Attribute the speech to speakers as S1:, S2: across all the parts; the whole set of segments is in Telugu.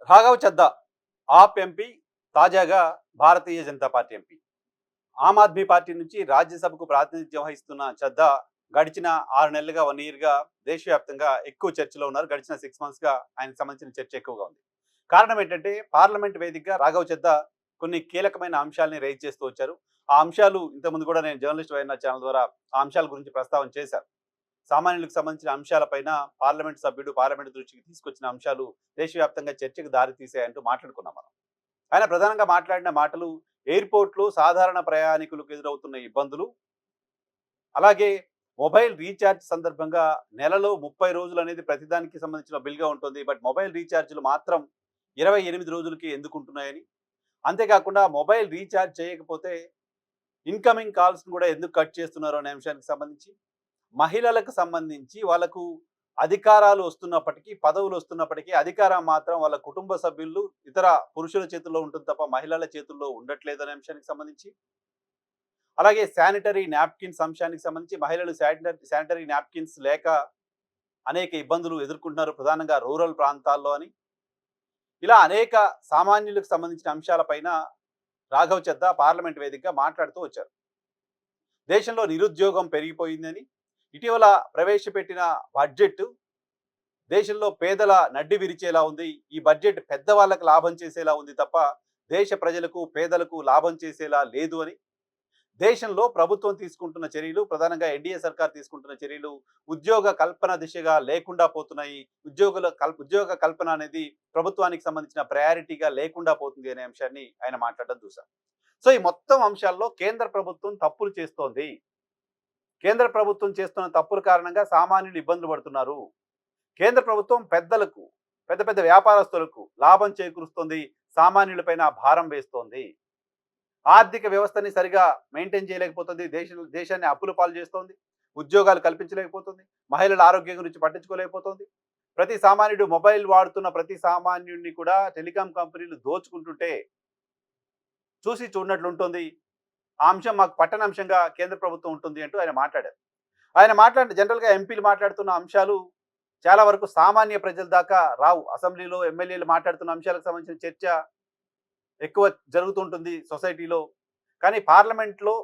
S1: రాఘవ్ చద్దా ఆప్ ఎంపీ, తాజాగా Bharatiya Janata party MP. Aam Aadmi party నుంచి రాజ్యసభకు ప్రాతినిధ్యం వహిస్తున్న చద్దా గడిచిన 6 నెలలుగా, 1 ఇయర్‌గా దేశవ్యాప్తంగా ఎక్కువ చర్చలో ఉన్నారు. గడిచిన 6 మంత్స్‌గా ఆయనకు సంబంధించిన చర్చ ఎక్కువగా ఉంది. కారణం ఏంటంటే పార్లమెంట్ వేదికగా రాఘవ్ చద్దా కొన్ని కీలకమైన అంశాల్ని రైజ్ చేస్తూ వచ్చారు. ఆ అంశాలు ఇంతకుముందు కూడా నేను జర్నలిస్ట్ వైఎన్ఆర్ ఛానల్ ద్వారా ఆ అంశాల గురించి ప్రస్తావన చేశాను. సామాన్యులకు సంబంధించిన అంశాలపైన పార్లమెంట్ సభ్యుడు పార్లమెంట్ దృష్టికి తీసుకొచ్చిన అంశాలు దేశవ్యాప్తంగా చర్చకు దారి తీసాయంటూ మాట్లాడుకున్నాం మనం. ఆయన ప్రధానంగా మాట్లాడిన మాటలు ఎయిర్‌పోర్ట్‌లో సాధారణ ప్రయాణికులకు ఎదురవుతున్న ఇబ్బందులు, అలాగే మొబైల్ రీచార్జ్ సందర్భంగా నెలలో 30 రోజులు అనేది ప్రతిదానికి సంబంధించిన బిల్‌గా ఉంటుంది. బట్ మొబైల్ రీచార్జ్‌లు మాత్రం 28 రోజులకి ఎందుకుంటున్నాయని, అంతేకాకుండా మొబైల్ రీచార్జ్ చేయకపోతే ఇన్‌కమింగ్ కాల్స్‌ని కూడా ఎందుకు కట్ చేస్తున్నారో అనే అంశానికి సంబంధించి, మహిళలకు సంబంధించి వాళ్ళకు అధికారాలు వస్తున్నప్పటికీ, పదవులు వస్తున్నప్పటికీ అధికారం మాత్రం వాళ్ళ కుటుంబ సభ్యులు, ఇతర పురుషుల చేతుల్లో ఉంటుంది తప్ప మహిళల చేతుల్లో ఉండట్లేదనే అంశానికి సంబంధించి, అలాగే శానిటరీ నాప్కిన్స్ అంశానికి సంబంధించి మహిళలు శానిటరీ నాప్కిన్స్ లేక అనేక ఇబ్బందులు ఎదుర్కొంటున్నారు ప్రధానంగా రూరల్ ప్రాంతాల్లో అని, ఇలా అనేక సామాన్యులకు సంబంధించిన అంశాలపైన రాఘవ్ చద్దా పార్లమెంట్ వేదికగా మాట్లాడుతూ వచ్చారు. దేశంలో నిరుద్యోగం పెరిగిపోయిందని, ఇటీవల ప్రవేశపెట్టిన బడ్జెట్ దేశంలో పేదల నడ్డి విరిచేలా ఉంది. ఈ బడ్జెట్ పెద్దవాళ్ళకు లాభం చేసేలా ఉంది తప్ప దేశ ప్రజలకు, పేదలకు లాభం చేసేలా లేదు అని, దేశంలో ప్రభుత్వం తీసుకుంటున్న చర్యలు, ప్రధానంగా ఎన్డీఏ సర్కార్ తీసుకుంటున్న చర్యలు ఉద్యోగ కల్పన దిశగా లేకుండా పోతున్నాయి. ఉద్యోగ కల్పన అనేది ప్రభుత్వానికి సంబంధించిన ప్రయారిటీగా లేకుండా పోతుంది అనే అంశాన్ని ఆయన మాట్లాడడం చూశాం. సో ఈ మొత్తం అంశాల్లో కేంద్ర ప్రభుత్వం తప్పులు చేస్తోంది. కేంద్ర ప్రభుత్వం చేస్తున్న తప్పుల కారణంగా సామాన్యులు ఇబ్బందులు పడుతున్నారు. కేంద్ర ప్రభుత్వం పెద్దలకు, పెద్ద పెద్ద వ్యాపారస్తులకు లాభం చేకూరుస్తోంది, సామాన్యులపైన భారం వేస్తోంది. ఆర్థిక వ్యవస్థని సరిగా మెయింటైన్ చేయలేకపోతుంది, దేశాన్ని అప్పుల పాలు చేస్తోంది, ఉద్యోగాలు కల్పించలేకపోతుంది, మహిళల ఆరోగ్యం గురించి పట్టించుకోలేకపోతుంది. ప్రతి సామాన్యుడు మొబైల్ వాడుతున్న ప్రతి సామాన్యుడిని కూడా టెలికాం కంపెనీలు దోచుకుంటుంటే చూసి చూడనట్లు ఉంటుంది. ఆ అంశం మాకు పట్టణ అంశంగా కేంద్ర ప్రభుత్వం ఉంటుంది అంటూ ఆయన మాట్లాడారు. ఆయన మాట్లాడిన జనరల్గా ఎంపీలు మాట్లాడుతున్న అంశాలు చాలా వరకు సామాన్య ప్రజల దాకా రావు. అసెంబ్లీలో ఎమ్మెల్యేలు మాట్లాడుతున్న అంశాలకు సంబంధించిన చర్చ ఎక్కువ జరుగుతుంటుంది సొసైటీలో. కానీ పార్లమెంట్లో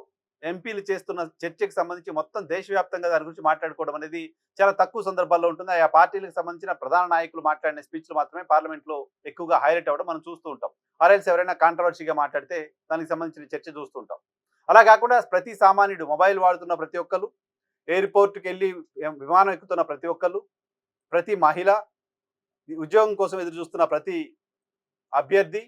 S1: ఎంపీలు చేస్తున్న చర్చకు సంబంధించి మొత్తం దేశవ్యాప్తంగా దాని గురించి మాట్లాడుకోవడం అనేది చాలా తక్కువ సందర్భాల్లో ఉంటుంది. ఆ పార్టీలకు సంబంధించిన ప్రధాన నాయకులు మాట్లాడిన స్పీచ్లు మాత్రమే పార్లమెంట్లో ఎక్కువగా హైలైట్ అవ్వడం మనం చూస్తూ ఉంటాం. ఆర్ఎల్స్ ఎవరైనా కాంట్రవర్సీగా మాట్లాడితే దానికి సంబంధించిన చర్చ చూస్తూ ఉంటాం. అలా కాకుండా ప్రతి సామాన్యుడు, మొబైల్ వాడుతున్న ప్రతి ఒక్కరు, ఎయిర్‌పోర్ట్‌కి వెళ్ళి విమానం ఎక్కుతున్న ప్రతి ఒక్కరు, ప్రతి మహిళ, ఉద్యోగం కోసం ఎదురు చూస్తున్న ప్రతి అభ్యర్థి,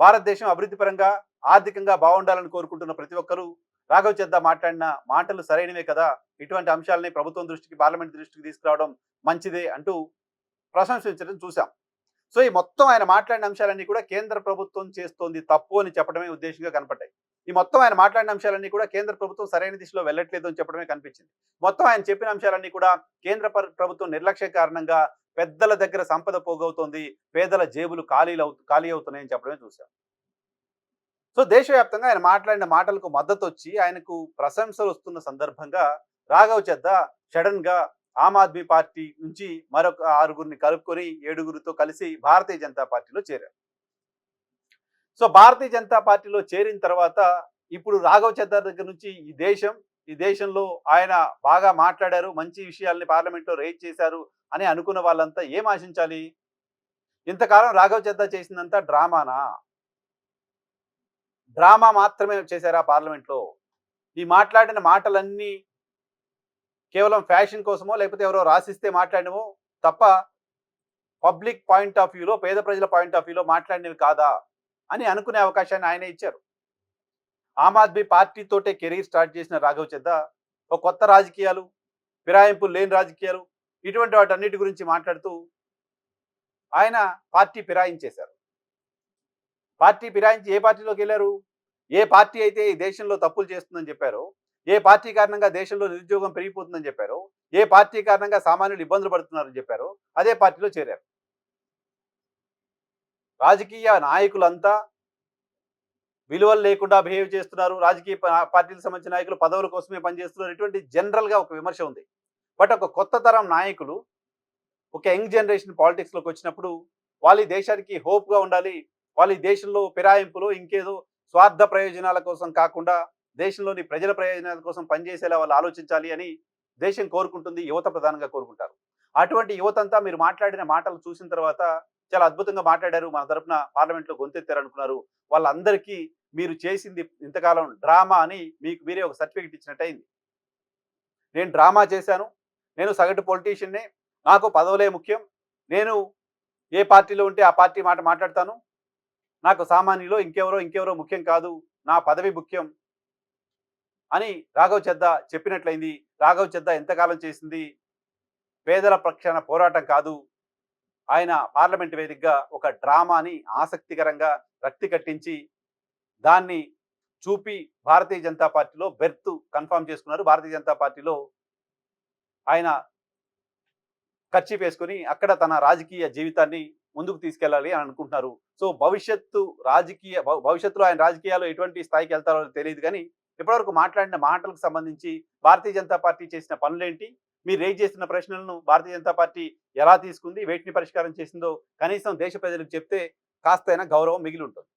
S1: భారతదేశం అభివృద్ధి పరంగా ఆర్థికంగా బాగుండాలని కోరుకుంటున్న ప్రతి ఒక్కరూ రాఘవ్ చద్దా మాట్లాడిన మాటలు సరైనవే కదా, ఇటువంటి అంశాలని ప్రభుత్వం దృష్టికి, పార్లమెంట్ దృష్టికి తీసుకురావడం మంచిదే అంటూ ప్రశంసించడం చూశాం. సో ఈ మొత్తం ఆయన మాట్లాడిన అంశాలన్నీ కూడా కేంద్ర ప్రభుత్వం చేస్తోంది తప్పు అని చెప్పడమే ఉద్దేశంగా కనపడ్డాయి. ఈ మొత్తం ఆయన మాట్లాడిన అంశాలన్నీ కూడా కేంద్ర ప్రభుత్వం సరైన దిశలో వెళ్ళట్లేదు అని చెప్పడమే కనిపించింది. మొత్తం ఆయన చెప్పిన అంశాలన్నీ కూడా కేంద్ర ప్రభుత్వం నిర్లక్ష్యం కారణంగా పెద్దల దగ్గర సంపద పోగవుతోంది, పేదల జేబులు ఖాళీ అవుతున్నాయని చెప్పడమే చూశాం. సో దేశవ్యాప్తంగా ఆయన మాట్లాడిన మాటలకు మద్దతు వచ్చి ఆయనకు ప్రశంసలు వస్తున్న సందర్భంగా రాఘవ్ చద్దా సడన్ గా ఆమ్ ఆద్మీ పార్టీ నుంచి మరొక 6గురిని కలుపుకొని 7గురితో కలిసి భారతీయ జనతా పార్టీలో చేరారు. సో భారతీయ జనతా పార్టీలో చేరిన తర్వాత ఇప్పుడు రాఘవ్ చద్దా దగ్గర నుంచి ఈ దేశంలో ఆయన బాగా మాట్లాడారు, మంచి విషయాల్ని పార్లమెంట్లో రైజ్ చేశారు అని అనుకున్న వాళ్ళంతా ఏం ఆశించాలి? ఇంతకాలం రాఘవ్ చద్దా చేసిందంతా డ్రామానా? డ్రామా మాత్రమే చేశారా పార్లమెంట్లో? ఈ మాట్లాడిన మాటలన్నీ కేవలం ఫ్యాషన్ కోసమో, లేకపోతే ఎవరో రాసిస్తే మాట్లాడినమో తప్ప పబ్లిక్ పాయింట్ ఆఫ్ వ్యూలో, పేద ప్రజల పాయింట్ ఆఫ్ వ్యూలో మాట్లాడినవి కాదా అని అనుకునే అవకాశాన్ని ఆయనే ఇచ్చారు. ఆమ్ ఆద్మీ పార్టీతోటే కెరీర్ స్టార్ట్ చేసిన రాఘవ్ చద్దా ఒక కొత్త రాజకీయాలు, ఫిరాయింపులు లేని రాజకీయాలు, ఇటువంటి వాటన్నిటి గురించి మాట్లాడుతూ ఆయన పార్టీ ఫిరాయించేశారు. పార్టీ ఫిరాయించి ఏ పార్టీలోకి వెళ్ళారు? ఏ పార్టీ అయితే ఈ దేశంలో తప్పులు చేస్తుందని చెప్పారో, ఏ పార్టీ కారణంగా దేశంలో నిరుద్యోగం పెరిగిపోతుందని చెప్పారో, ఏ పార్టీ కారణంగా సామాన్యులు ఇబ్బందులు పడుతున్నారని చెప్పారో అదే పార్టీలో చేరారు. రాజకీయ నాయకులంతా విలువలు లేకుండా బిహేవ్ చేస్తున్నారు, రాజకీయ పార్టీలకు సంబంధించిన నాయకులు పదవుల కోసమే పనిచేస్తున్నారు, ఇటువంటి జనరల్గా ఒక విమర్శ ఉంది. బట్ ఒక కొత్త తరం నాయకులు, ఒక యంగ్ జనరేషన్ పాలిటిక్స్లోకి వచ్చినప్పుడు వాళ్ళు ఈ దేశానికి హోప్గా ఉండాలి, వాళ్ళు ఈ దేశంలో ఫిరాయింపులు ఇంకేదో స్వార్థ ప్రయోజనాల కోసం కాకుండా దేశంలోని ప్రజల ప్రయోజనాల కోసం పనిచేసేలా వాళ్ళు ఆలోచించాలి అని దేశం కోరుకుంటుంది, యువత ప్రధానంగా కోరుకుంటారు. అటువంటి యువతంతా మీరు మాట్లాడిన మాటలు చూసిన తర్వాత చాలా అద్భుతంగా మాట్లాడారు, మన తరపున పార్లమెంట్లో గొంతెత్తారు అనుకున్నారు. వాళ్ళందరికీ మీరు చేసింది ఇంతకాలం డ్రామా అని మీకు మీరే ఒక సర్టిఫికెట్ ఇచ్చినట్టు అయింది. నేను డ్రామా చేశాను, నేను సగటు పొలిటీషియన్నే, నాకు పదవులే ముఖ్యం, నేను ఏ పార్టీలో ఉంటే ఆ పార్టీ మాట మాట్లాడతాను, నాకు సామాన్యులో ఇంకెవరో ఇంకెవరో ముఖ్యం కాదు, నా పదవి ముఖ్యం అని రాఘవ్ చెద్దా చెప్పినట్లయింది. రాఘవ్ చెద్దా ఎంతకాలం చేసింది పేదల పక్షాన పోరాటం కాదు, ఆయన పార్లమెంట్ వేదికగా ఒక డ్రామాని ఆసక్తికరంగా రక్తి కట్టించి దాన్ని చూపి భారతీయ జనతా పార్టీలో బెర్త్ కన్ఫర్మ్ చేసుకున్నారు. భారతీయ జనతా పార్టీలో ఆయన కర్చీఫ్ వేసుకొని అక్కడ తన రాజకీయ జీవితాన్ని ముందుకు తీసుకెళ్ళాలి అని అనుకుంటున్నారు. సో భవిష్యత్తులో ఆయన రాజకీయాల్లో ఎటువంటి స్థాయికి వెళ్తారో తెలియదు కానీ ఇప్పటివరకు మాట్లాడిన మాటలకు సంబంధించి భారతీయ జనతా పార్టీ చేసిన పనులేంటి, మీరు రేజ్ చేసిన ప్రశ్నలను భారతీయ జనతా పార్టీ ఎలా తీసుకుంది, వేటిని పరిష్కారం చేసిందో కనీసం దేశ ప్రజలకు చెప్తే కాస్తైనా గౌరవం మిగిలి ఉంటుంది.